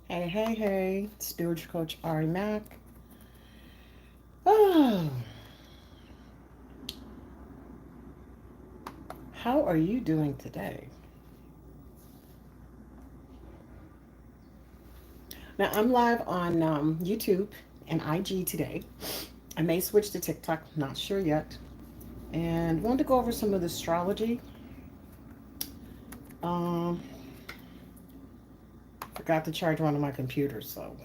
Hey, hey, hey, spiritual coach Ari Mack. Oh, how are you doing today? Now, I'm live on YouTube and IG today. I may switch to TikTok, not sure yet. And wanted to go over some of the astrology. Um, Forgot to charge one of my computers, so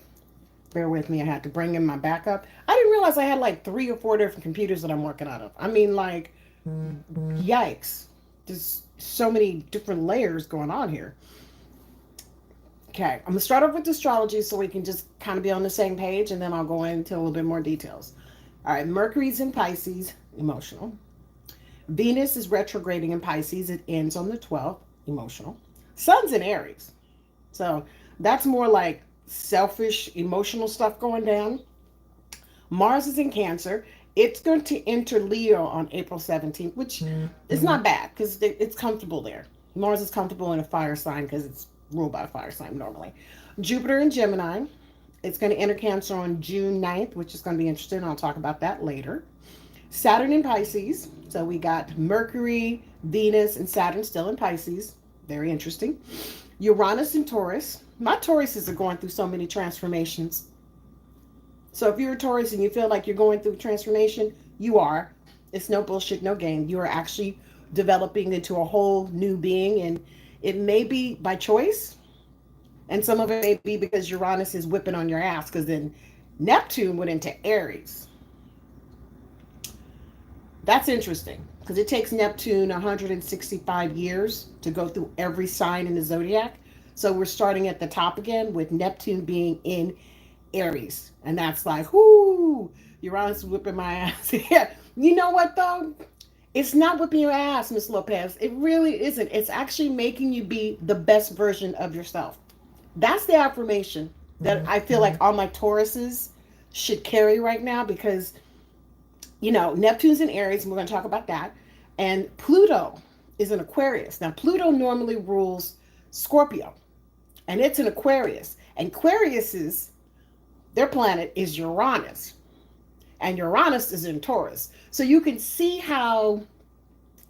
bear with me. I had to bring in my backup. I didn't realize I had like 3 or 4 different computers that I'm working out of. I mean, like, yikes. There's so many different layers going on here. Okay, I'm gonna start off with astrology so we can just kind of be on the same page, and then I'll go into a little bit more details. All right, Mercury's in Pisces, emotional. Venus is retrograding in Pisces. It ends on the 12th, emotional. Sun's in Aries, so that's more like selfish, emotional stuff going down. Mars is in Cancer. It's going to enter Leo on April 17th, which is not bad because it's comfortable there. Mars is comfortable in a fire sign because it's ruled by a fire sign normally. Jupiter in Gemini. It's going to enter Cancer on June 9th, which is going to be interesting. I'll talk about that later. Saturn in Pisces. So we got Mercury, Venus, and Saturn still in Pisces. Very interesting. Uranus in Taurus. My Tauruses are going through so many transformations. So if you're a Taurus and you feel like you're going through transformation, you are. It's no bullshit, no game. You are actually developing into a whole new being, and it may be by choice, and some of it may be because Uranus is whipping on your ass. Because then Neptune went into Aries. That's interesting because it takes Neptune 165 years to go through every sign in the zodiac. So we're starting at the top again with Neptune being in Aries. And that's like, whoo, Uranus is whipping my ass. Yeah. You know what, though? It's not whipping your ass, Miss Lopez. It really isn't. It's actually making you be the best version of yourself. That's the affirmation that I feel like all my Tauruses should carry right now because, Neptune's in Aries, and we're going to talk about that. And Pluto is in Aquarius. Now, Pluto normally rules Scorpio, and it's in Aquarius. And their planet is Uranus, and Uranus is in Taurus. So you can see how,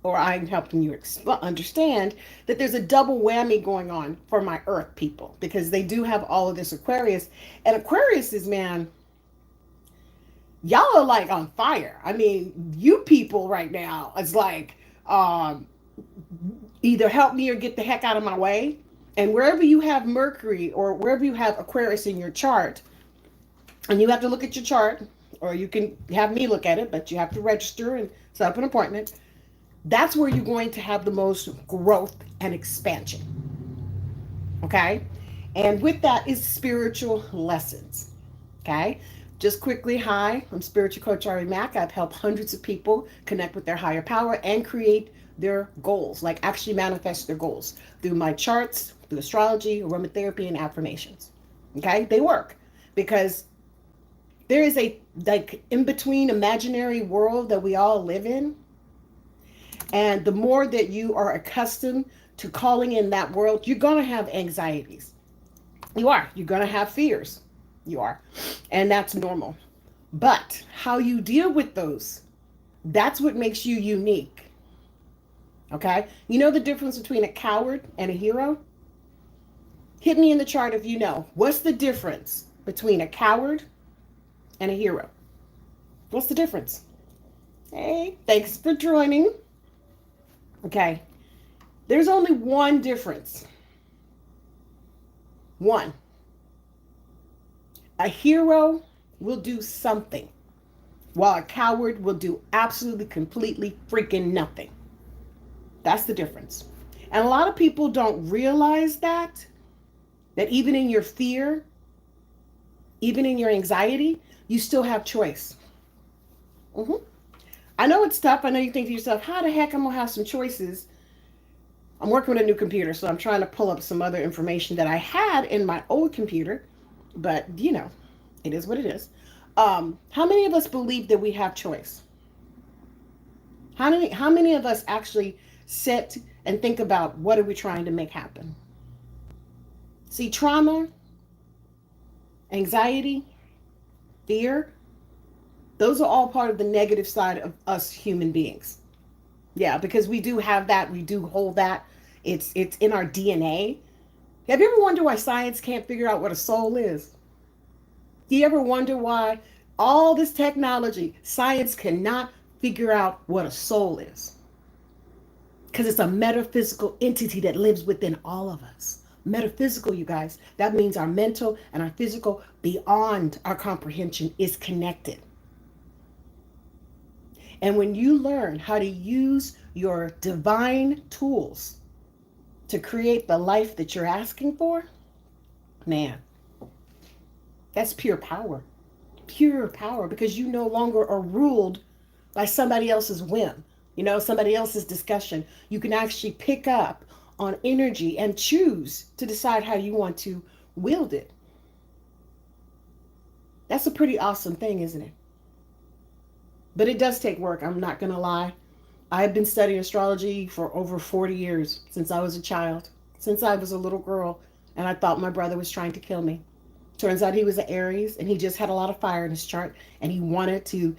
or I'm helping you understand that there's a double whammy going on for my Earth people because they do have all of this Aquarius, and Aquarius is, man, y'all are like on fire. I mean, you people right now, it's like um, either help me or get the heck out of my way. And wherever you have Mercury or wherever you have Aquarius in your chart, and you have to look at your chart, or you can have me look at it, but you have to register and set up an appointment. That's where you're going to have the most growth and expansion. Okay? And with that is spiritual lessons. Okay? Just quickly, hi, I'm spiritual coach Ari Mack. I've helped hundreds of people connect with their higher power and create their goals, like actually manifest their goals through my charts, through astrology, aromatherapy, and affirmations. Okay? They work because there is a like in between imaginary world that we all live in, and the more that you are accustomed to calling in that world, you're going to have anxieties. You're going to have fears. You are, and that's normal. But how you deal with those, that's what makes you unique. Okay, you know the difference between a coward and a hero? Hit me in the chart if you know. What's the difference between a coward and a hero? What's the difference? Hey, thanks for joining. Okay, there's only one difference. One. A hero will do something, while a coward will do absolutely, completely freaking nothing. That's the difference. And a lot of people don't realize that even in your fear, even in your anxiety, you still have choice. Mm-hmm. I know it's tough. I know you think to yourself, how the heck am I going to have some choices? I'm working with a new computer, so I'm trying to pull up some other information that I had in my old computer. But, it is what it is. How many of us believe that we have choice? How many of us actually sit and think about what are we trying to make happen? See, trauma anxiety, fear, those are all part of the negative side of us human beings. Yeah, because we do have that, we do hold that. It's in our DNA. Have you ever wondered why science can't figure out what a soul is? Do you ever wonder why all this technology, science cannot figure out what a soul is? Because it's a metaphysical entity that lives within all of us. Metaphysical, you guys. That means our mental and our physical, beyond our comprehension, is connected. And when you learn how to use your divine tools to create the life that you're asking for, man, that's pure power. Pure power, because you no longer are ruled by somebody else's whim, somebody else's discussion. You can actually pick up on energy and choose to decide how you want to wield it. That's a pretty awesome thing, isn't it? But it does take work. I'm not going to lie. I've been studying astrology for over 40 years, since I was a child, since I was a little girl, and I thought my brother was trying to kill me. Turns out he was an Aries, and he just had a lot of fire in his chart, and he wanted to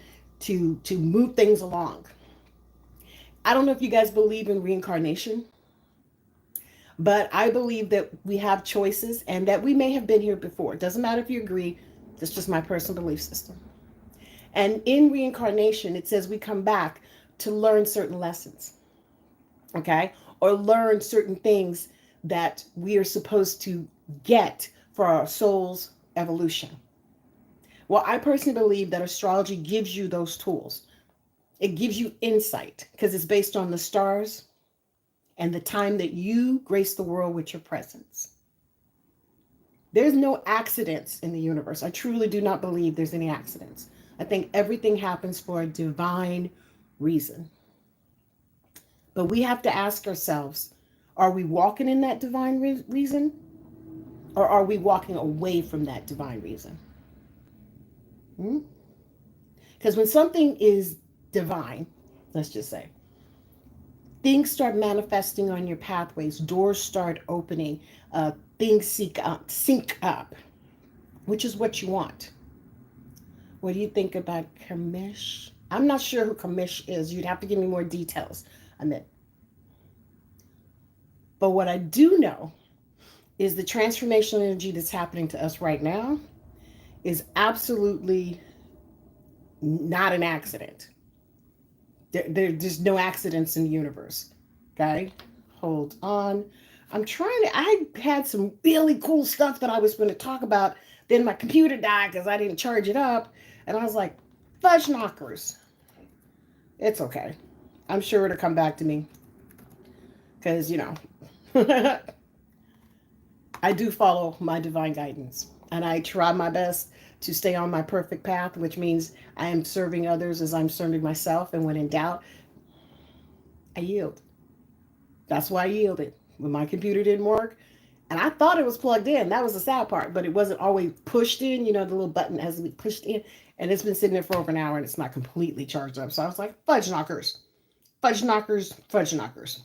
move things along. I don't know if you guys believe in reincarnation, but I believe that we have choices and that we may have been here before. It doesn't matter if you agree. That's just my personal belief system. And in reincarnation, it says we come back to learn certain lessons, okay? Or learn certain things that we are supposed to get for our soul's evolution. Well, I personally believe that astrology gives you those tools. It gives you insight because it's based on the stars and the time that you grace the world with your presence. There's no accidents in the universe. I truly do not believe there's any accidents. I think everything happens for a divine reason. But we have to ask ourselves, are we walking in that divine reason? Or are we walking away from that divine reason? Because when something is divine, let's just say, things start manifesting on your pathways, doors start opening, things sync up, which is what you want. What do you think about Kamish? I'm not sure who Kamish is. You'd have to give me more details on that. But what I do know is the transformational energy that's happening to us right now is absolutely not an accident. There's no accidents in the universe. Okay? Hold on. I had some really cool stuff that I was going to talk about. Then my computer died because I didn't charge it up. And I was like, fudge knockers. It's okay. I'm sure it'll come back to me. Because, I do follow my divine guidance. And I try my best to stay on my perfect path, which means I am serving others as I'm serving myself. And when in doubt, I yield. That's why I yielded. When my computer didn't work, and I thought it was plugged in. That was the sad part, but it wasn't always pushed in. The little button has to be pushed in. And it's been sitting there for over an hour and it's not completely charged up. So I was like, fudge knockers. Fudge knockers, fudge knockers.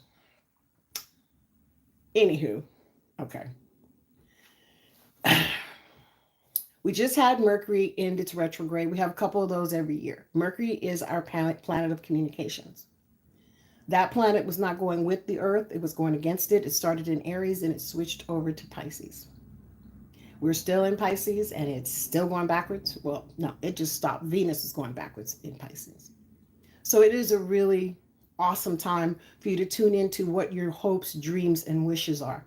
Anywho, okay. We just had Mercury end its retrograde. We have a couple of those every year. Mercury is our planet of communications. That planet was not going with the Earth. It was going against it. It started in Aries and it switched over to Pisces. We're still in Pisces and it's still going backwards. Well, no, it just stopped. Venus is going backwards in Pisces. So it is a really awesome time for you to tune into what your hopes, dreams, and wishes are.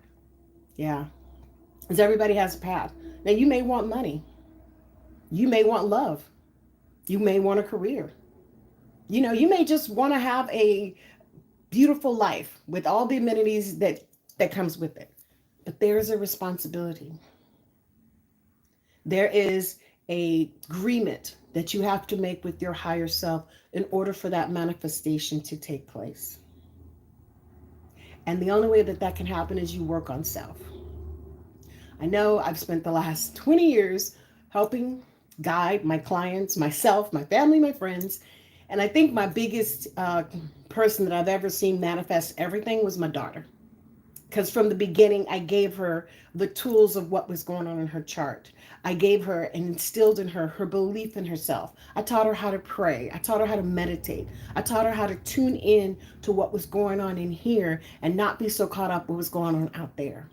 Yeah. Because everybody has a path. Now, you may want money. You may want love. You may want a career. You may just want to have a beautiful life with all the amenities that comes with it. But there's a responsibility. There is a agreement that you have to make with your higher self in order for that manifestation to take place. And the only way that can happen is you work on self. I know I've spent the last 20 years helping guide my clients, myself, my family, my friends. And I think my biggest person that I've ever seen manifest everything was my daughter. Because from the beginning, I gave her the tools of what was going on in her chart. I gave her and instilled in her her belief in herself. I taught her how to pray. I taught her how to meditate. I taught her how to tune in to what was going on in here and not be so caught up with what was going on out there.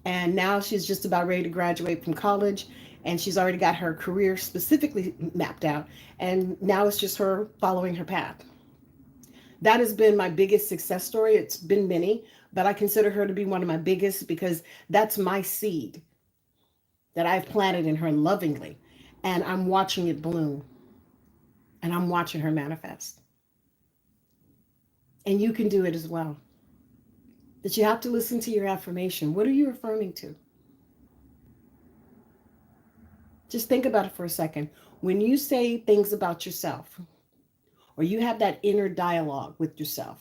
And now she's just about ready to graduate from college, and she's already got her career specifically mapped out. And now it's just her following her path. That has been my biggest success story. It's been many, but I consider her to be one of my biggest because that's my seed that I've planted in her lovingly. And I'm watching it bloom and I'm watching her manifest. And you can do it as well. That you have to listen to your affirmation. What are you affirming to? Just think about it for a second. When you say things about yourself, or you have that inner dialogue with yourself,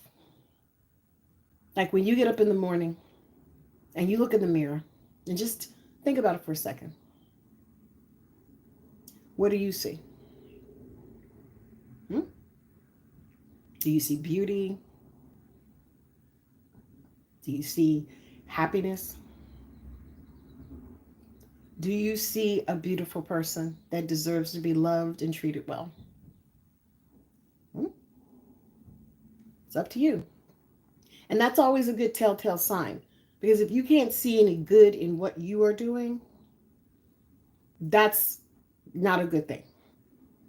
like when you get up in the morning and you look in the mirror, and just think about it for a second. What do you see? Hmm? Do you see beauty? Do you see happiness? Do you see a beautiful person that deserves to be loved and treated well? Hmm? It's up to you. And that's always a good telltale sign. Because if you can't see any good in what you are doing, that's not a good thing.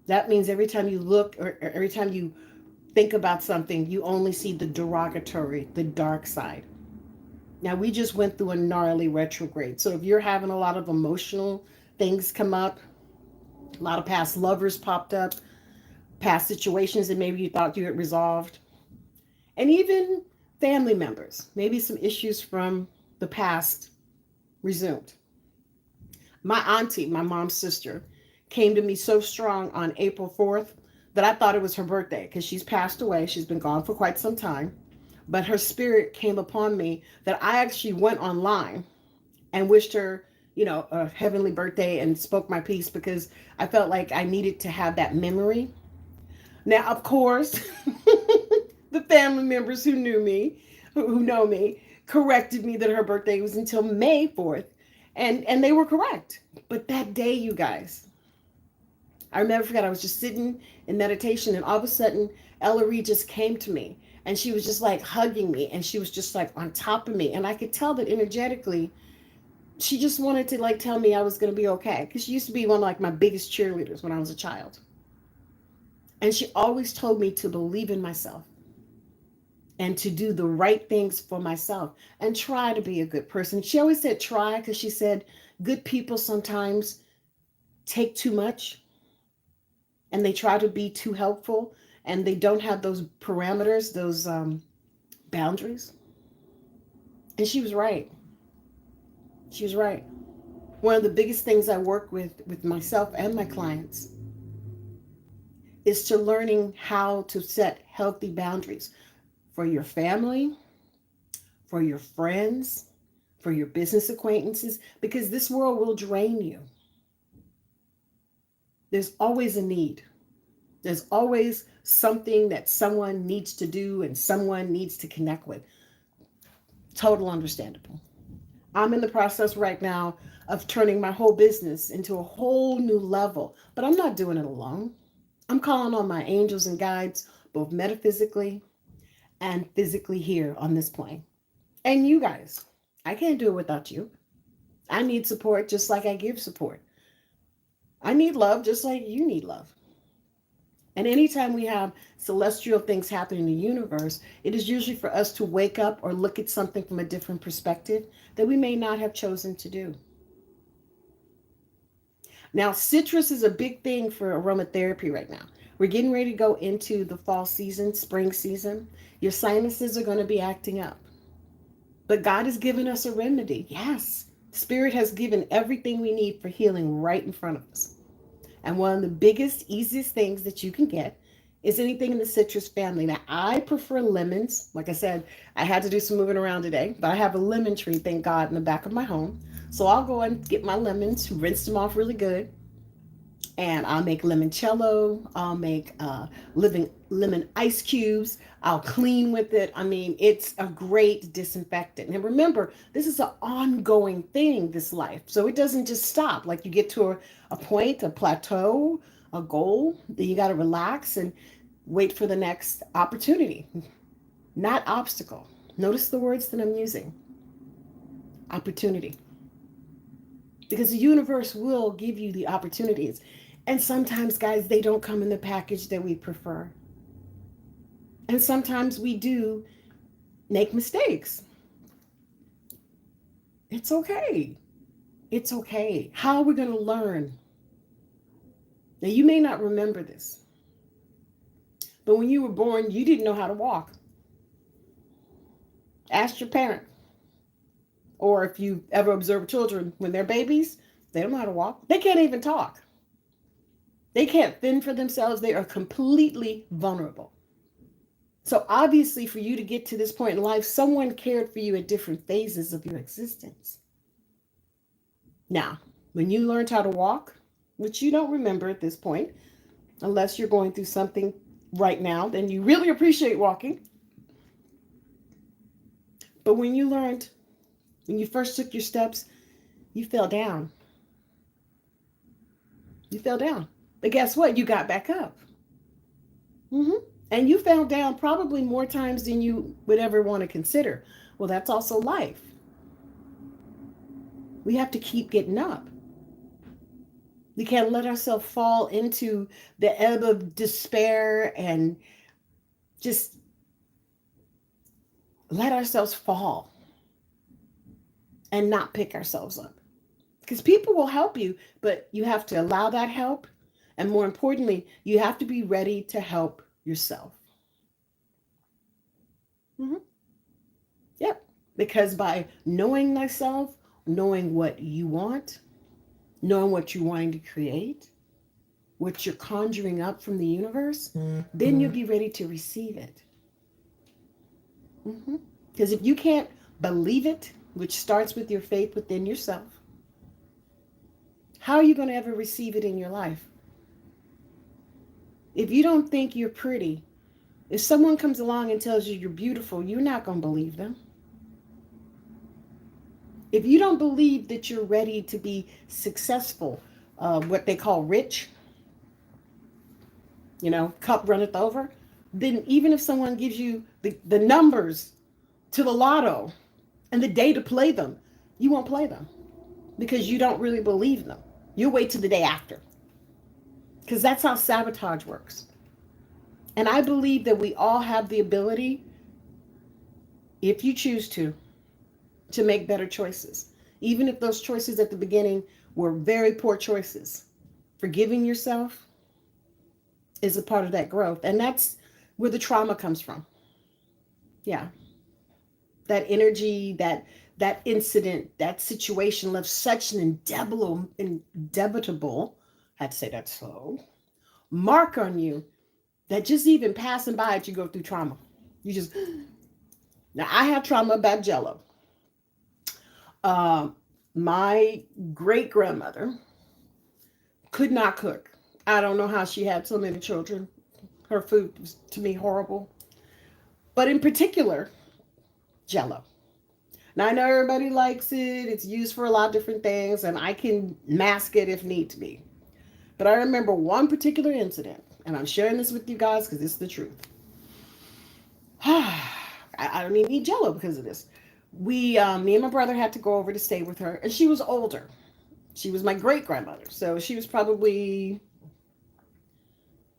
That means every time you look or every time you think about something, you only see the derogatory, the dark side. Now, we just went through a gnarly retrograde. So if you're having a lot of emotional things come up, a lot of past lovers popped up, past situations that maybe you thought you had resolved, and even family members, maybe some issues from the past resumed. My auntie, my mom's sister, came to me so strong on April 4th that I thought it was her birthday because she's passed away. She's been gone for quite some time. But her spirit came upon me that I actually went online and wished her, a heavenly birthday and spoke my piece because I felt like I needed to have that memory. Now, of course, the family members who knew me, who know me, corrected me that her birthday was until May 4th. And they were correct. But that day, you guys, I never forget, I was just sitting in meditation and all of a sudden Ella Reed just came to me and she was just like hugging me and she was just like on top of me. And I could tell that energetically, she just wanted to like tell me I was going to be okay. Because she used to be one of like my biggest cheerleaders when I was a child. And she always told me to believe in myself and to do the right things for myself and try to be a good person. She always said try because she said good people sometimes take too much and they try to be too helpful and they don't have those parameters, those boundaries. And she was right. She was right. One of the biggest things I work with myself and my clients is to learning how to set healthy boundaries for your family, for your friends, for your business acquaintances, because this world will drain you. There's always a need. There's always something that someone needs to do and someone needs to connect with. Total understandable. I'm in the process right now of turning my whole business into a whole new level, but I'm not doing it alone. I'm calling on my angels and guides, both metaphysically and physically here on this plane. And you guys, I can't do it without you. I need support just like I give support. I need love just like you need love. And anytime we have celestial things happen in the universe, it is usually for us to wake up or look at something from a different perspective that we may not have chosen to do. Now, citrus is a big thing for aromatherapy right now. We're getting ready to go into the fall season, spring season. Your sinuses are going to be acting up. But God has given us a remedy. Yes, Spirit has given everything we need for healing right in front of us. And one of the biggest, easiest things that you can get is anything in the citrus family. Now, I prefer lemons. Like I said, I had to do some moving around today, but I have a lemon tree, thank God, in the back of my home. So I'll go and get my lemons, rinse them off really good, And I'll make limoncello. I'll make living lemon ice cubes. I'll clean with it. I mean, it's a great disinfectant. And remember, this is an ongoing thing, this life. So it doesn't just stop. Like you get to a point, a plateau, a goal, then you got to relax and wait for the next opportunity, not obstacle. Notice the words that I'm using: opportunity. Because the universe will give you the opportunities. And sometimes, guys, they don't come in the package that we prefer. And sometimes we do make mistakes. It's okay. It's okay. How are we going to learn? Now, you may not remember this, but when you were born, you didn't know how to walk. Ask your parent. Or if you ever observe children when they're babies, they don't know how to walk. They can't even talk. They can't fend for themselves. They are completely vulnerable. So obviously, for you to get to this point in life, someone cared for you at different phases of your existence. Now, when you learned how to walk, which you don't remember at this point, unless you're going through something right now, then you really appreciate walking. But when you first took your steps, you fell down. You fell down. But guess what? You got back up. Mm-hmm. And you fell down probably more times than you would ever want to consider. Well, that's also life. We have to keep getting up. We can't let ourselves fall into the ebb of despair and just let ourselves fall and not pick ourselves up. Because people will help you, but you have to allow that help. And more importantly, you have to be ready to help yourself. Mm-hmm. Yep. Because by knowing thyself, knowing what you want, knowing what you're wanting to create, what you're conjuring up from the universe, then you'll be ready to receive it. Mm-hmm. Because if you can't believe it, which starts with your faith within yourself, how are you going to ever receive it in your life? If you don't think you're pretty, if someone comes along and tells you you're beautiful, you're not going to believe them. If you don't believe that you're ready to be successful, what they call rich, cup runneth over, then even if someone gives you the numbers to the lotto and the day to play them, you won't play them because you don't really believe them. You'll wait till the day after because that's how sabotage works. And I believe that we all have the ability, if you choose to make better choices. Even if those choices at the beginning were very poor choices. Forgiving yourself is a part of that growth. And that's where the trauma comes from. Yeah. That energy, that incident, that situation left such an indelible, I had to say that slow, mark on you that just even passing by it, you go through trauma. You just, now I have trauma about Jello. My great grandmother could not cook. I don't know how she had so many children. Her food was to me horrible. But in particular, Jello. Now I know everybody likes it. It's used for a lot of different things, and I can mask it if need to be. But I remember one particular incident, and I'm sharing this with you guys because it's the truth. I don't even eat Jello because of this. Me and my brother had to go over to stay with her, and she was older. She was my great grandmother, so she was probably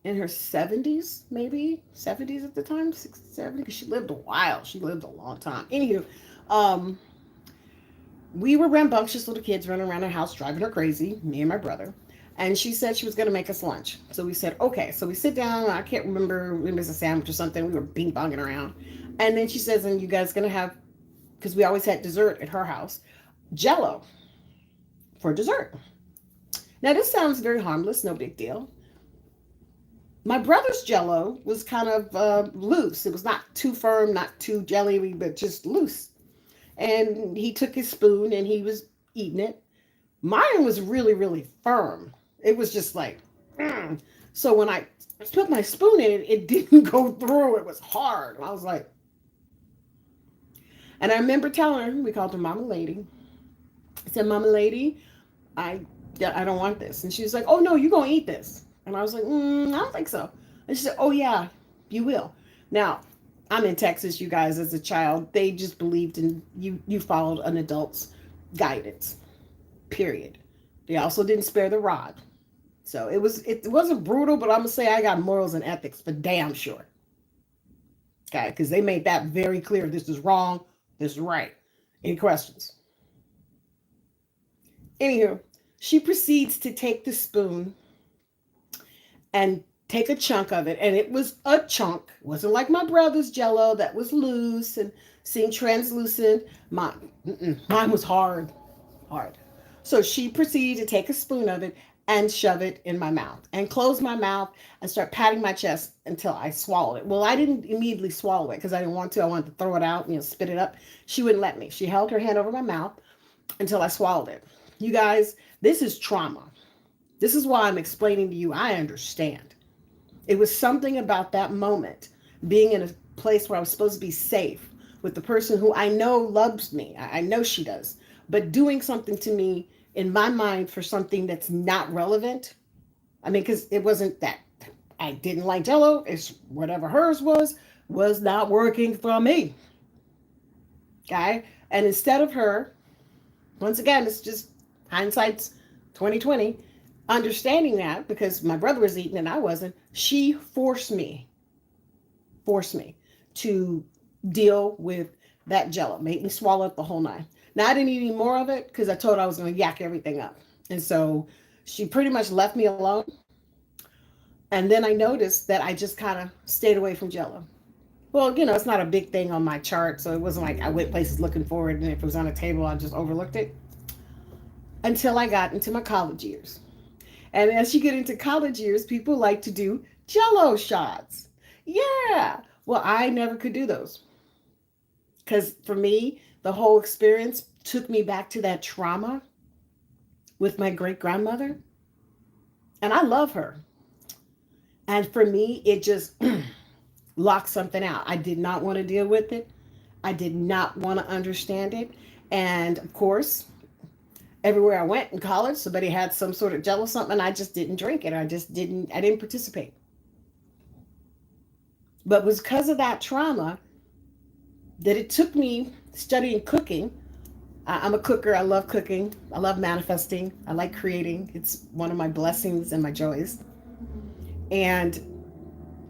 in her 70s, maybe 70s at the time, 60, 70, because she lived a while. She lived a long time. Anywho, we were rambunctious little kids running around her house, driving her crazy, me and my brother. And she said she was going to make us lunch. So we said, okay. So we sit down. I can't remember. We missed a sandwich or something. We were bing-bonging around. And then she says, and you guys going to have, because we always had dessert at her house, Jello for dessert. Now, this sounds very harmless. No big deal. My brother's Jello was kind of loose. It was not too firm, not too jelly, but just loose. And he took his spoon and he was eating it. Mine was really, really firm. It was just like Mm. So when I put my spoon in it, it didn't go through. It was hard. And I was like, and I remember telling her, we called her Mama Lady. I said, Mama Lady, I I don't want this. And she was like, oh no, you're gonna eat this. And I was like, I don't think so. And she said, oh yeah, you will. Now, I'm in Texas, you guys, as a child, they just believed in you followed an adult's guidance. Period. They also didn't spare the rod. So it wasn't brutal, but I'm gonna say I got morals and ethics for damn sure. Okay, because they made that very clear. This is wrong, this is right. Any questions? Anywho, she proceeds to take the spoon and take a chunk of it. And it was a chunk. It wasn't like my brother's jello that was loose and seemed translucent. Mine was hard, hard. So she proceeded to take a spoon of it and shove it in my mouth and close my mouth and start patting my chest until I swallowed it. Well, I didn't immediately swallow it because I didn't want to. I wanted to throw it out, spit it up. She wouldn't let me. She held her hand over my mouth until I swallowed it. You guys, this is trauma. This is why I'm explaining to you. I understand. It was something about that moment, being in a place where I was supposed to be safe with the person who I know loves me. I know she does. But doing something to me in my mind for something that's not relevant. I mean, because it wasn't that I didn't like Jello. It's whatever hers was not working for me. Okay. And instead of her, once again, it's just hindsight's 2020. Understanding that because my brother was eating and I wasn't, she forced me to deal with that jello, made me swallow it the whole nine. Now I didn't eat any more of it because I told her I was going to yak everything up. And so she pretty much left me alone. And then I noticed that I just kind of stayed away from jello. Well, it's not a big thing on my chart, so it wasn't like I went places looking for it, and if it was on a table, I just overlooked it until I got into my college years. And as you get into college years, people like to do jello shots. Yeah. Well, I never could do those because for me, the whole experience took me back to that trauma with my great grandmother. And I love her. And for me, it just locked something out. I did not want to deal with it. I did not want to understand it. And of course, everywhere I went in college, somebody had some sort of jello something. I just didn't drink it. I didn't participate. But it was because of that trauma that it took me studying cooking. I'm a cooker. I love cooking. I love manifesting. I like creating. It's one of my blessings and my joys. And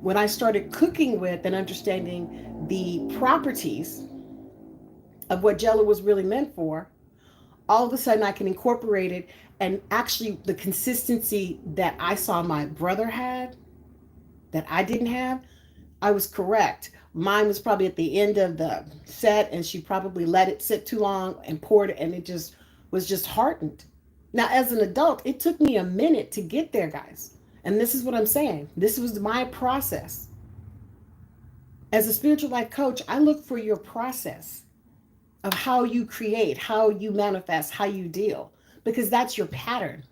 when I started cooking with and understanding the properties of what jello was really meant for, all of a sudden I can incorporate it. And actually, the consistency that I saw my brother had that I didn't have, I was correct. Mine was probably at the end of the set, and she probably let it sit too long and poured it, and it just was just hardened. Now, as an adult, it took me a minute to get there, guys. And this is what I'm saying. This was my process. As a spiritual life coach, I look for your process of how you create, how you manifest, how you deal, because that's your pattern.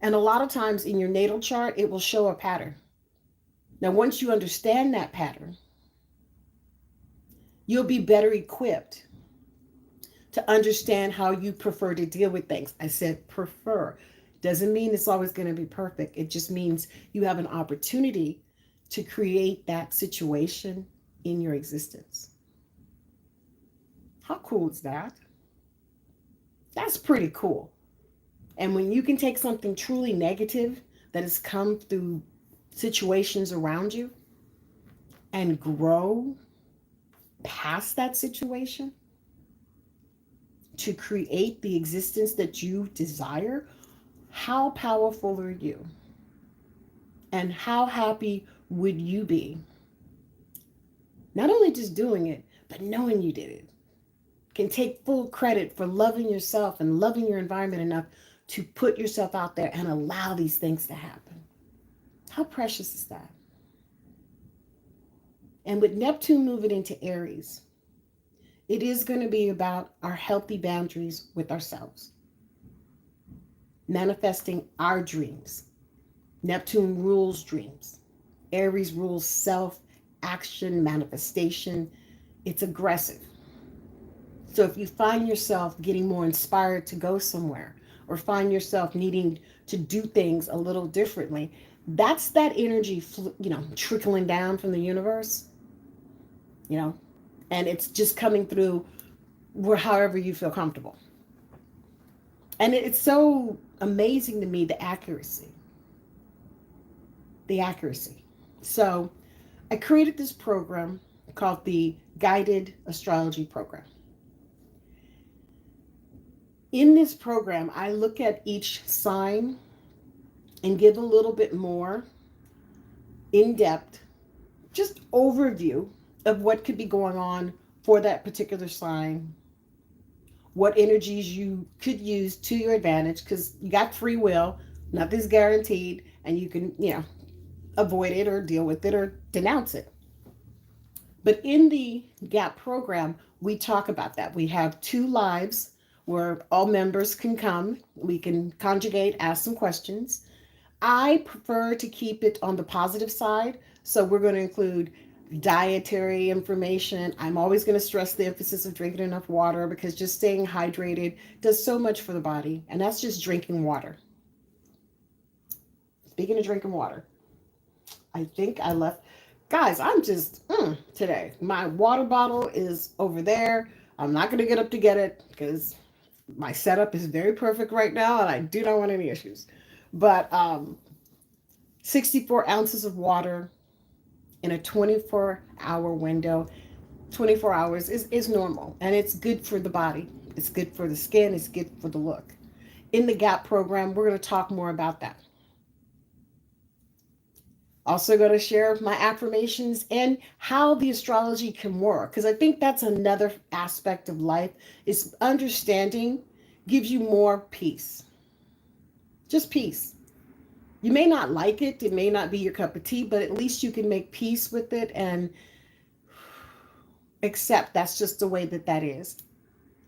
And a lot of times in your natal chart, it will show a pattern. Now, once you understand that pattern, you'll be better equipped to understand how you prefer to deal with things. I said prefer. Doesn't mean it's always going to be perfect. It just means you have an opportunity to create that situation in your existence. How cool is that? That's pretty cool. And when you can take something truly negative that has come through situations around you and grow past that situation to create the existence that you desire, how powerful are you? And how happy would you be? Not only just doing it, but knowing you did it. Can take full credit for loving yourself and loving your environment enough to put yourself out there and allow these things to happen. How precious is that? And with Neptune moving into Aries, it is going to be about our healthy boundaries with ourselves, manifesting our dreams, Neptune rules dreams. Aries rules self, action, manifestation. It's aggressive. So if you find yourself getting more inspired to go somewhere or find yourself needing to do things a little differently, that's that energy, trickling down from the universe, you know, and it's just coming through where however you feel comfortable. And it's so amazing to me, the accuracy. So I created this program called the Guided Astrology Program. In this program, I look at each sign and give a little bit more in depth, just overview of what could be going on for that particular sign, what energies you could use to your advantage, because you got free will, nothing's guaranteed, and you can, avoid it or deal with it or denounce it. But in the GAP program, we talk about that. We have 2 lives where all members can come. We can conjugate, ask some questions. I prefer to keep it on the positive side. So we're going to include dietary information. I'm always going to stress the emphasis of drinking enough water, because just staying hydrated does so much for the body. And that's just drinking water. Speaking of drinking water, I think I left. Guys, I'm just today. My water bottle is over there. I'm not going to get up to get it because my setup is very perfect right now and I do not want any issues. But 64 ounces of water in a 24-hour window. 24 hours is normal, and it's good for the body. It's good for the skin. It's good for the look. In the GAP program, we're going to talk more about that. Also going to share my affirmations and how the astrology can work, because I think that's another aspect of life, is understanding gives you more peace. Just peace. You may not like it. It may not be your cup of tea, but at least you can make peace with it and accept that's just the way that is.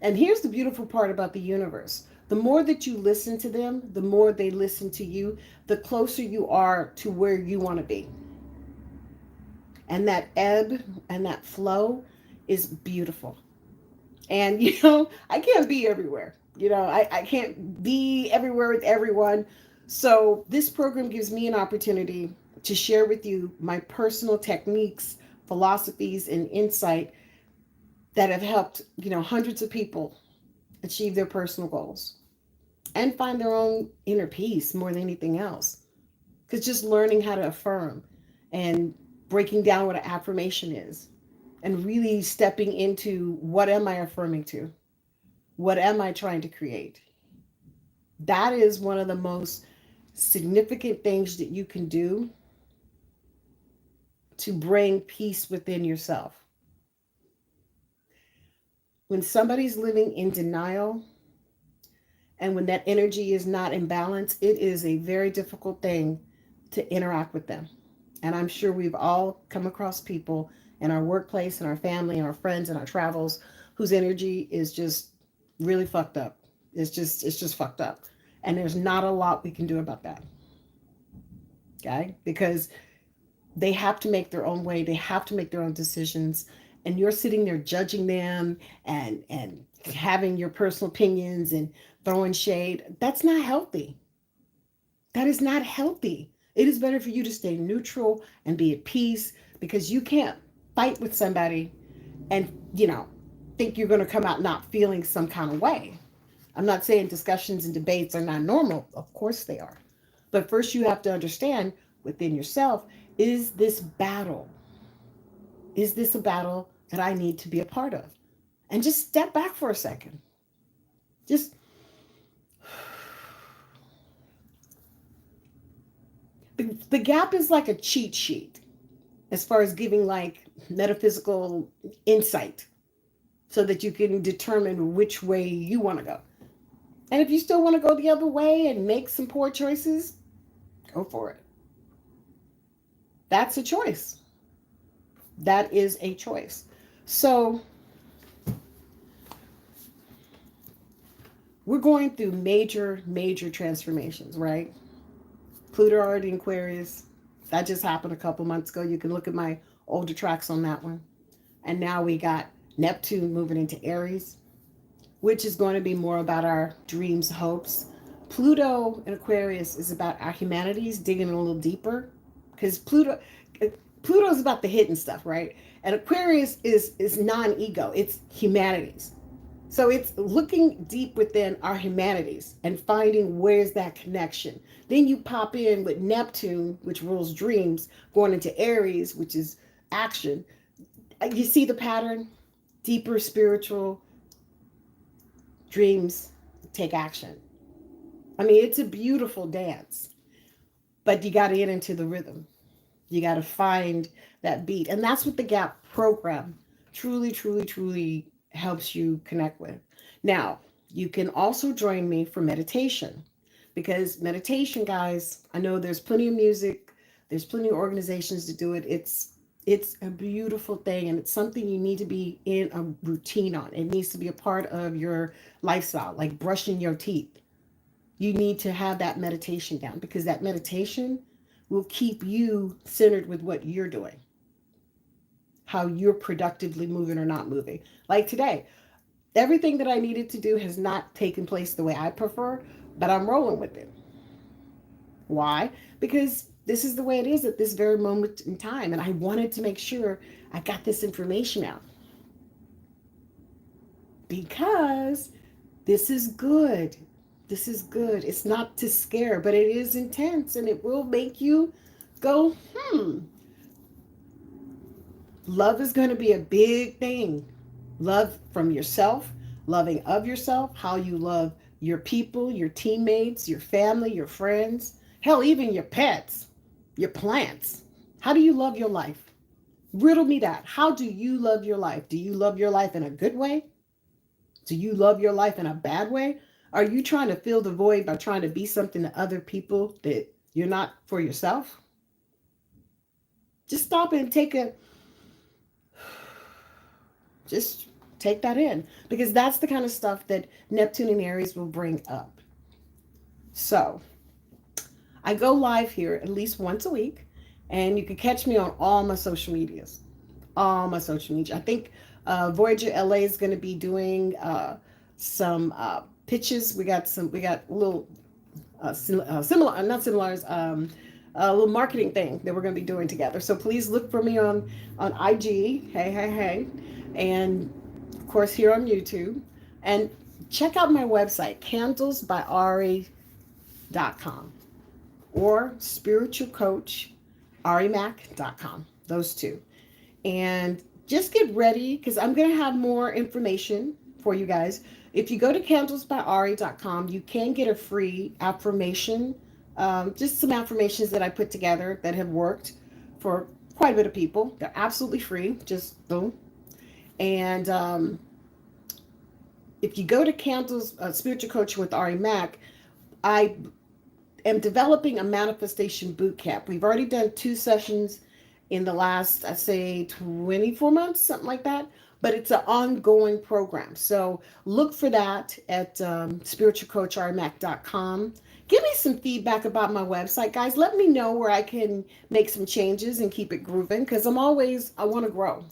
And here's the beautiful part about the universe. The more that you listen to them, the more they listen to you, the closer you are to where you want to be. And that ebb and that flow is beautiful. And, I can't be everywhere. I can't be everywhere with everyone. So this program gives me an opportunity to share with you my personal techniques, philosophies, and insight that have helped, hundreds of people achieve their personal goals and find their own inner peace more than anything else. Because just learning how to affirm and breaking down what an affirmation is and really stepping into, what am I affirming to? What am I trying to create? That is one of the most significant things that you can do to bring peace within yourself. When somebody's living in denial and when that energy is not in balance, it is a very difficult thing to interact with them. And I'm sure we've all come across people in our workplace and our family and our friends and our travels whose energy is just really fucked up. It's just fucked up. And there's not a lot we can do about that. Okay? Because they have to make their own way. They have to make their own decisions. And you're sitting there judging them and having your personal opinions and throwing shade. That's not healthy. That is not healthy. It is better for you to stay neutral and be at peace, because you can't fight with somebody and, think you're going to come out not feeling some kind of way. I'm not saying discussions and debates are not normal. Of course they are. But first you have to understand within yourself, is this battle? Is this a battle that I need to be a part of? And just step back for a second. Just the gap is like a cheat sheet as far as giving like metaphysical insight so that you can determine which way you want to go. And if you still want to go the other way and make some poor choices, go for it. That's a choice. That is a choice. So we're going through major transformations, right? Pluto already in Aquarius. That just happened a couple months ago. You can look at my older tracks on that one. And now we got Neptune moving into Aries, which is going to be more about our dreams, hopes. Pluto in Aquarius is about our humanities, digging a little deeper, because Pluto is about the hidden stuff, right? And Aquarius is non-ego; it's humanities. So it's looking deep within our humanities and finding where's that connection. Then you pop in with Neptune, which rules dreams, going into Aries, which is action. You see the pattern? Deeper spiritual dreams take action. I mean, it's a beautiful dance, but you got to get into the rhythm. You got to find that beat. And that's what the GAP program truly, truly, truly helps you connect with. Now, you can also join me for meditation because meditation, guys, I know there's plenty of music, there's plenty of organizations to do it. It's a beautiful thing and it's something you need to be in a routine on. It needs to be a part of your lifestyle, like brushing your teeth. You need to have that meditation down because that meditation will keep you centered with what you're doing, how you're productively moving or not moving. Like today, everything that I needed to do has not taken place the way I prefer, but I'm rolling with it. Why? Because this is the way it is at this very moment in time. And I wanted to make sure I got this information out because this is good. This is good. It's not to scare, but it is intense and it will make you go, love is going to be a big thing. Love from yourself, loving of yourself, how you love your people, your teammates, your family, your friends, hell, even your pets, your plants. How do you love your life? Riddle me that. How do you love your life? Do you love your life in a good way? Do you love your life in a bad way? Are you trying to fill the void by trying to be something to other people that you're not for yourself? Just stop and just take that in because that's the kind of stuff that Neptune and Aries will bring up. So I go live here at least once a week, and you can catch me on all my social medias. All my social media. I think Voyager LA is going to be doing some pitches. We got little similar, not similars, a little marketing thing that we're going to be doing together. So please look for me on IG. Hey, hey, hey, and of course here on YouTube, and check out my website candlesbyari.com or spiritualcoacharimac.com. Those two, and just get ready because I'm going to have more information for you guys. If you go to candlesbyari.com, you can get a free affirmation, just some affirmations that I put together that have worked for quite a bit of people. They're absolutely free, just boom. And if you go to Candles Spiritual Coaching with Ari Mack, I am developing a manifestation boot camp. We've already done 2 sessions in the last, I'd say, 24 months, something like that. But it's an ongoing program. So look for that at spiritualcoacharimac.com. Give me some feedback about my website, guys. Let me know where I can make some changes and keep it grooving because I want to grow.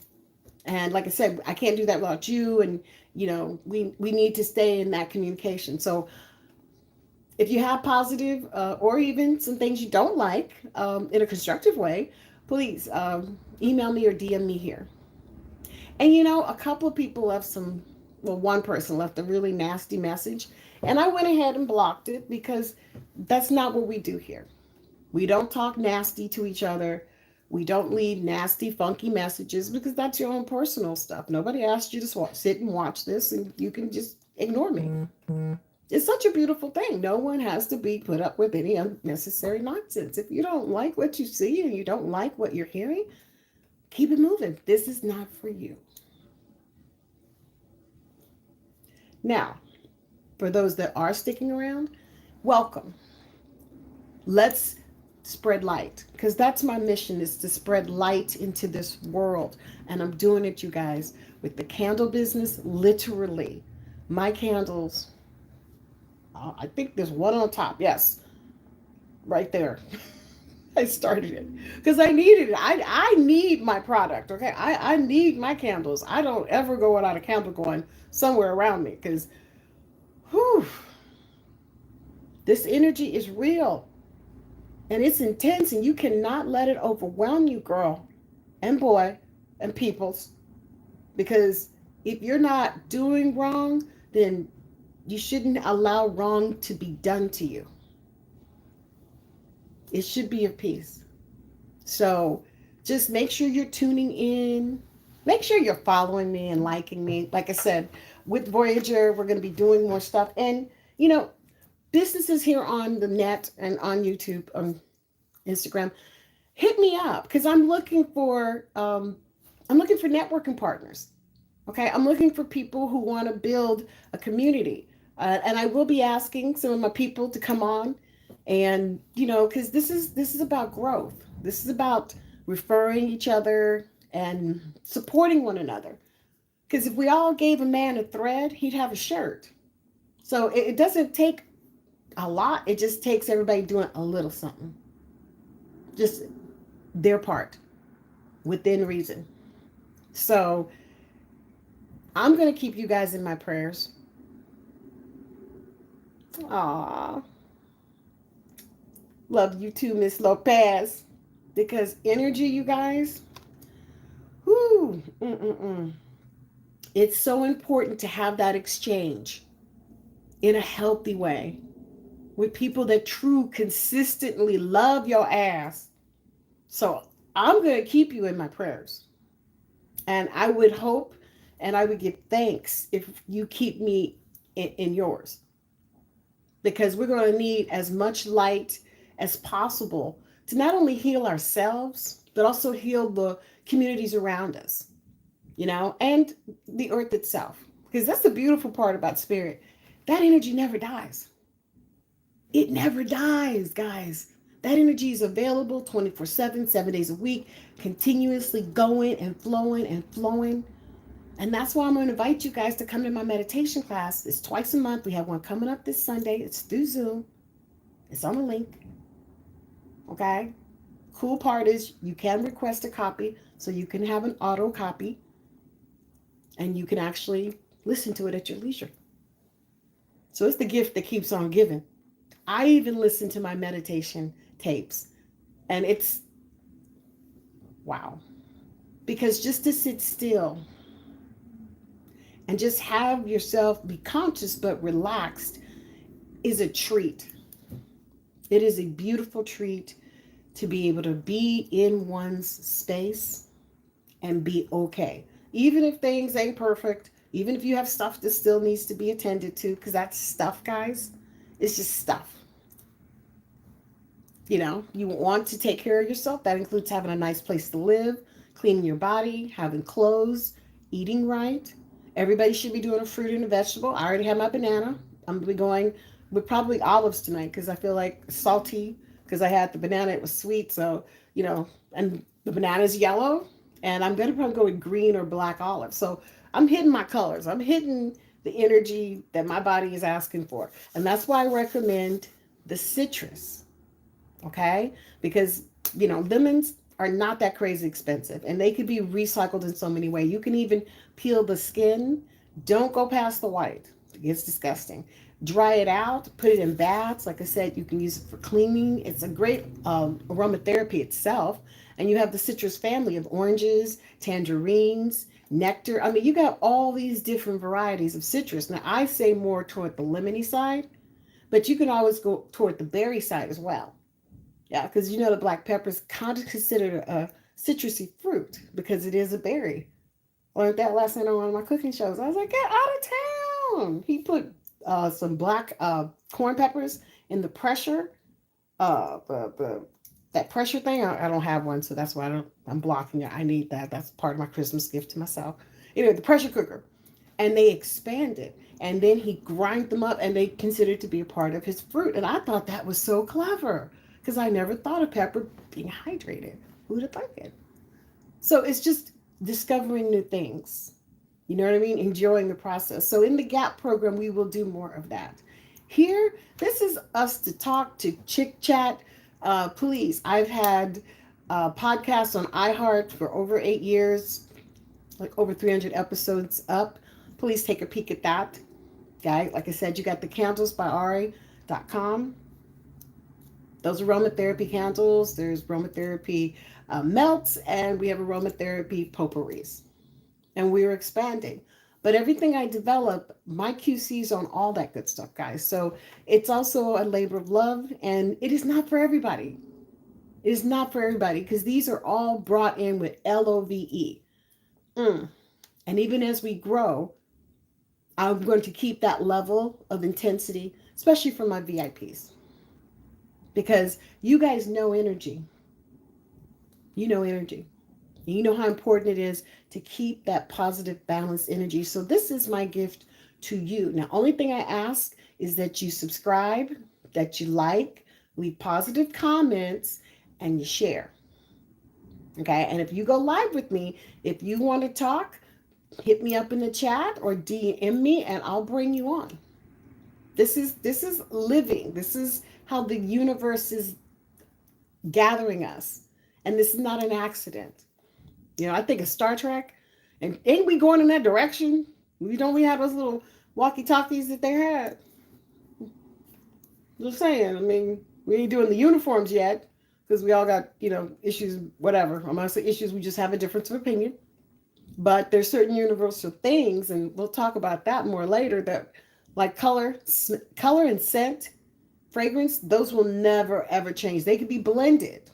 And like I said, I can't do that without you. And, we need to stay in that communication. So if you have positive or even some things you don't like in a constructive way, please email me or DM me here. And a couple of people left one person left a really nasty message. And I went ahead and blocked it because that's not what we do here. We don't talk nasty to each other. We don't leave nasty, funky messages because that's your own personal stuff. Nobody asked you to sit and watch this and you can just ignore me. Mm-hmm. It's such a beautiful thing. No one has to be put up with any unnecessary nonsense. If you don't like what you see and you don't like what you're hearing, keep it moving. This is not for you. Now, for those that are sticking around, welcome. Let's spread light because that's my mission, is to spread light into this world. And I'm doing it, you guys, with the candle business. Literally, my candles, I think there's one on top. Yes. right there. I started it because I needed it. I need my product. Okay, I need my candles. I don't ever go without a candle going somewhere around me because, whew, this energy is real and it's intense, and you cannot let it overwhelm you, girl and boy and peoples. Because if you're not doing wrong, then you shouldn't allow wrong to be done to you. It should be of peace. So just make sure you're tuning in. Make sure you're following me and liking me. Like I said, with Voyager, we're going to be doing more stuff. And, you know, businesses here on the net and on YouTube, on Instagram, hit me up because I'm looking for networking partners. Okay, I'm looking for people who want to build a community, and I will be asking some of my people to come on, and because this is about growth. This is about referring each other and supporting one another. Because if we all gave a man a thread, he'd have a shirt. So it doesn't take a lot. It just takes everybody doing a little something, just their part within reason. So I'm gonna keep you guys in my prayers. Aw, love you too, Miss Lopez. Because energy, you guys, whoo, it's so important to have that exchange in a healthy way with people that true consistently love your ass. So I'm gonna keep you in my prayers, and I would hope and I would give thanks if you keep me in yours, because we're going to need as much light as possible to not only heal ourselves, but also heal the communities around us, and the earth itself. Because that's the beautiful part about spirit. That energy never dies. It never dies, guys. That energy is available 24/7, 7 days a week, continuously going and flowing and flowing. And that's why I'm going to invite you guys to come to my meditation class. It's twice a month. We have one coming up this Sunday. It's through Zoom. It's on the link. Okay? Cool part is you can request a copy, so you can have an auto copy and you can actually listen to it at your leisure. So it's the gift that keeps on giving. I even listen to my meditation tapes, and it's wow. Because just to sit still and just have yourself be conscious but relaxed is a treat. It is a beautiful treat to be able to be in one's space and be okay. Even if things ain't perfect, even if you have stuff that still needs to be attended to, because that's stuff, guys. It's just stuff. You want to take care of yourself. That includes having a nice place to live, cleaning your body, having clothes, eating right. Everybody should be doing a fruit and a vegetable. I already have my banana. I'm going to be going with probably olives tonight because I feel like salty because I had the banana. It was sweet. So, and the banana is yellow. And I'm going to probably go with green or black olive. So I'm hitting my colors. I'm hitting the energy that my body is asking for. And that's why I recommend the citrus. Okay? Because, lemons are not that crazy expensive and they could be recycled in so many ways. You can even peel the skin. Don't go past the white. It gets disgusting. Dry it out, put it in baths. Like I said, you can use it for cleaning. It's a great aromatherapy itself. And you have the citrus family of oranges, tangerines, nectar. I mean, you got all these different varieties of citrus. Now, I say more toward the lemony side, but you can always go toward the berry side as well. Yeah, because the black pepper is kind of considered a citrusy fruit because it is a berry. Learned that last night on one of my cooking shows. I was like, get out of town. He put some black corn peppers in the pressure, the that pressure thing. I don't have one, so that's why I'm blocking it. I need that. That's part of my Christmas gift to myself. Anyway, the pressure cooker, and they expand it, and then he grind them up, and they consider it to be a part of his fruit. And I thought that was so clever because I never thought of pepper being hydrated. Who'd have thought it? So it's just discovering new things. You know what I mean? Enjoying the process. So in the GAP program, we will do more of that. Here, this is us to talk, to chit chat, Please, I've had podcasts on iHeart for over 8 years, like over 300 episodes up. Please take a peek at that. Okay, like I said, you got the candles by Ari.com. Those aromatherapy candles. There's aromatherapy melts, and we have aromatherapy potpourris. And we're expanding. But everything I develop, my QC's on all that good stuff, guys. So it's also a labor of love, and it is not for everybody. It is not for everybody because these are all brought in with LOVE. Mm. And even as we grow, I'm going to keep that level of intensity, especially for my VIPs, because you guys know energy. You know energy. You know how important it is to keep that positive, balanced energy. So this is my gift to you. Now, only thing I ask is that you subscribe, that you like, leave positive comments, and you share. Okay. And if you go live with me, if you want to talk, hit me up in the chat or DM me and I'll bring you on. This is living. This is how the universe is gathering us. And this is not an accident. You know, I think of Star Trek, and ain't we going in that direction? We have those little walkie talkies that they had. Just saying. I mean, we ain't doing the uniforms yet because we all got issues. Whatever. I'm gonna say issues. We just have a difference of opinion. But there's certain universal things, and we'll talk about that more later. That like color and scent, fragrance. Those will never ever change. They could be blended.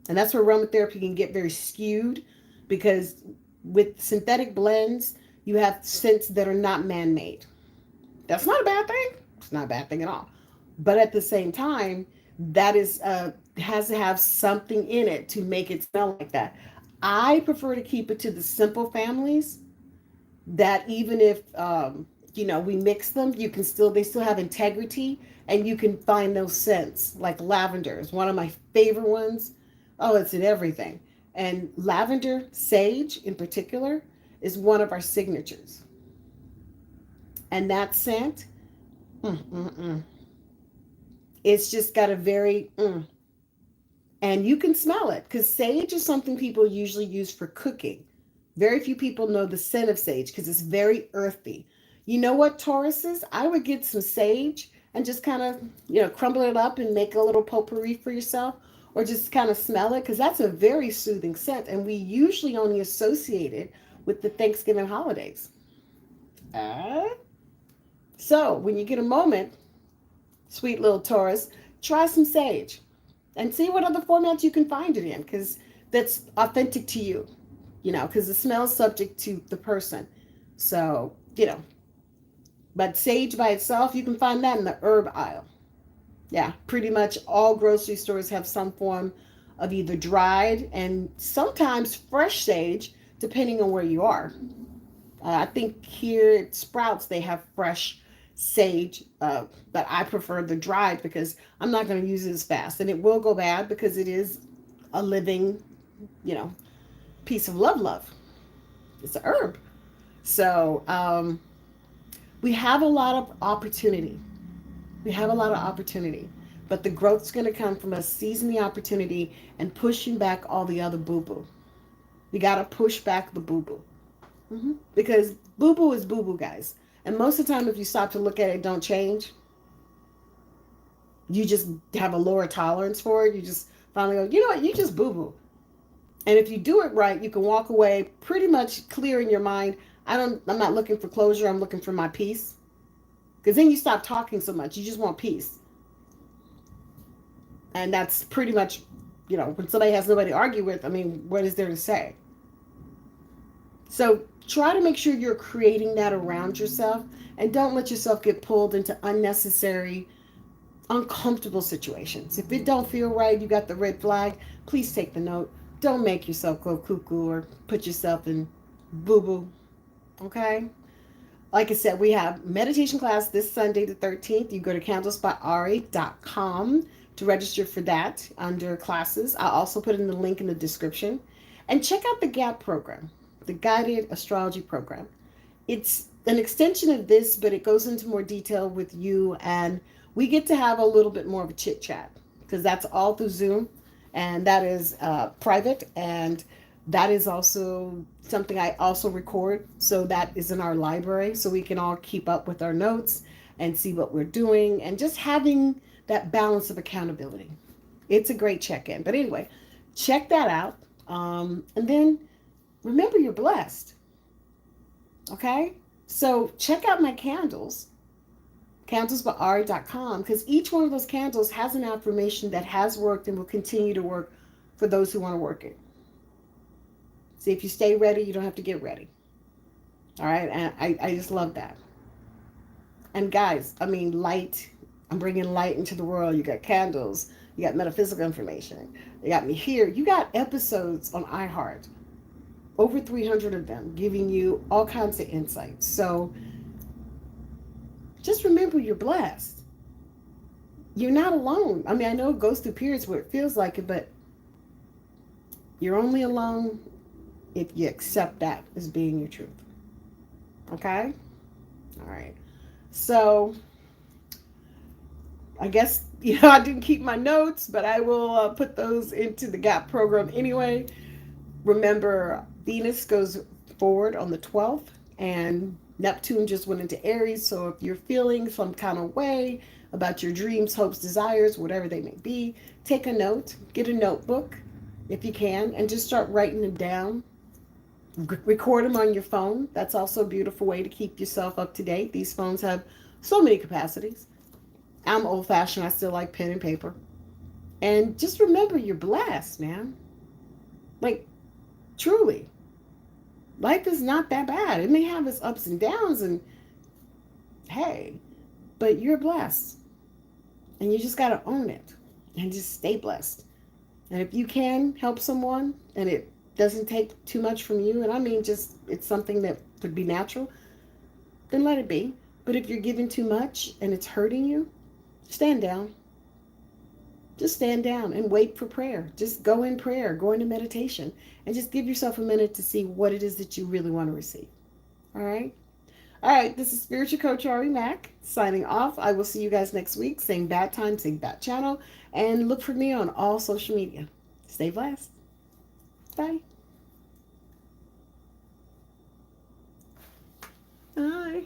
And that's where aromatherapy can get very skewed because with synthetic blends, you have scents that are not man made. That's not a bad thing. It's not a bad thing at all. But at the same time, that is has to have something in it to make it smell like that. I prefer to keep it to the simple families that even if we mix them, you can still they still have integrity and you can find those scents. Like lavender is one of my favorite ones. Oh, it's in everything. And lavender sage in particular is one of our signatures. And that scent, mm, mm, mm, it's just got a very and you can smell it because sage is something people usually use for cooking. Very few people know the scent of sage because it's very earthy. You know what, Tauruses? I would get some sage and just kind of, crumble it up and make a little potpourri for yourself or just kind of smell it because that's a very soothing scent. And we usually only associate it with the Thanksgiving holidays. Uh, so when you get a moment, sweet little Taurus, try some sage and see what other formats you can find it in because that's authentic to you, because the smell is subject to the person. So, but sage by itself, you can find that in the herb aisle. Yeah, pretty much all grocery stores have some form of either dried and sometimes fresh sage, depending on where you are. I think here at Sprouts they have fresh sage, but I prefer the dried because I'm not going to use it as fast, and it will go bad because it is a living, you know, piece of love. It's a herb, so we have a lot of opportunity. We have a lot of opportunity, but the growth's going to come from us seizing the opportunity and pushing back all the other boo boo. We got to push back the boo boo. Because boo boo is boo boo, guys. And most of the time, if you stop to look at it, don't change. You just have a lower tolerance for it. You just finally go, you know what? You just boo boo. And if you do it right, you can walk away pretty much clear in your mind. I'm not looking for closure. I'm looking for my peace. Because then you stop talking so much. You just want peace. And that's pretty much, when somebody has nobody to argue with, I mean, what is there to say? So try to make sure you're creating that around yourself and don't let yourself get pulled into unnecessary, uncomfortable situations. If it don't feel right, you got the red flag, please take the note. Don't make yourself go cuckoo or put yourself in boo-boo. Okay? Like I said, we have meditation class this Sunday the 13th. You go to candlesbyari.com to register for that under classes. I'll also put in the link in the description. And check out the GAP program, the Guided Astrology Program. It's an extension of this, but it goes into more detail with you, and we get to have a little bit more of a chit chat because that's all through Zoom, and that is private, and that is also something I also record. So that is in our library, so we can all keep up with our notes and see what we're doing, and just having that balance of accountability. It's a great check in. But anyway, check that out. And then remember you're blessed. Okay? So check out my candles, candlesbyari.com, because each one of those candles has an affirmation that has worked and will continue to work for those who want to work it. See, if you stay ready, you don't have to get ready. All right? And I just love that. And guys, I mean, light. I'm bringing light into the world. You got candles. You got metaphysical information. You got me here. You got episodes on iHeart, over 300 of them, giving you all kinds of insights. So just remember you're blessed. You're not alone. I mean, I know it goes through periods where it feels like it, but you're only alone if you accept that as being your truth. Okay? All right. So I guess, I didn't keep my notes, but I will put those into the GAP program anyway. Remember, Venus goes forward on the 12th, and Neptune just went into Aries. So if you're feeling some kind of way about your dreams, hopes, desires, whatever they may be, take a note, get a notebook if you can, and just start writing them down. Record them on your phone. That's also a beautiful way to keep yourself up to date. These phones have so many capacities. I'm old fashioned. I still like pen and paper. And just remember, you're blessed, man. Like, truly. Life is not that bad. It may have its ups and downs, and hey, but you're blessed. And you just got to own it and just stay blessed. And if you can help someone and it doesn't take too much from you, and I mean just it's something that would be natural, then let it be. But if you're giving too much and it's hurting you, stand down. Just stand down and wait for prayer. Just go in prayer, go into meditation, and just give yourself a minute to see what it is that you really want to receive. All right? All right, this is Spiritual Coach Ari Mack signing off. I will see you guys next week. Same bad time, same bad channel. And look for me on all social media. Stay blessed. Bye. Bye.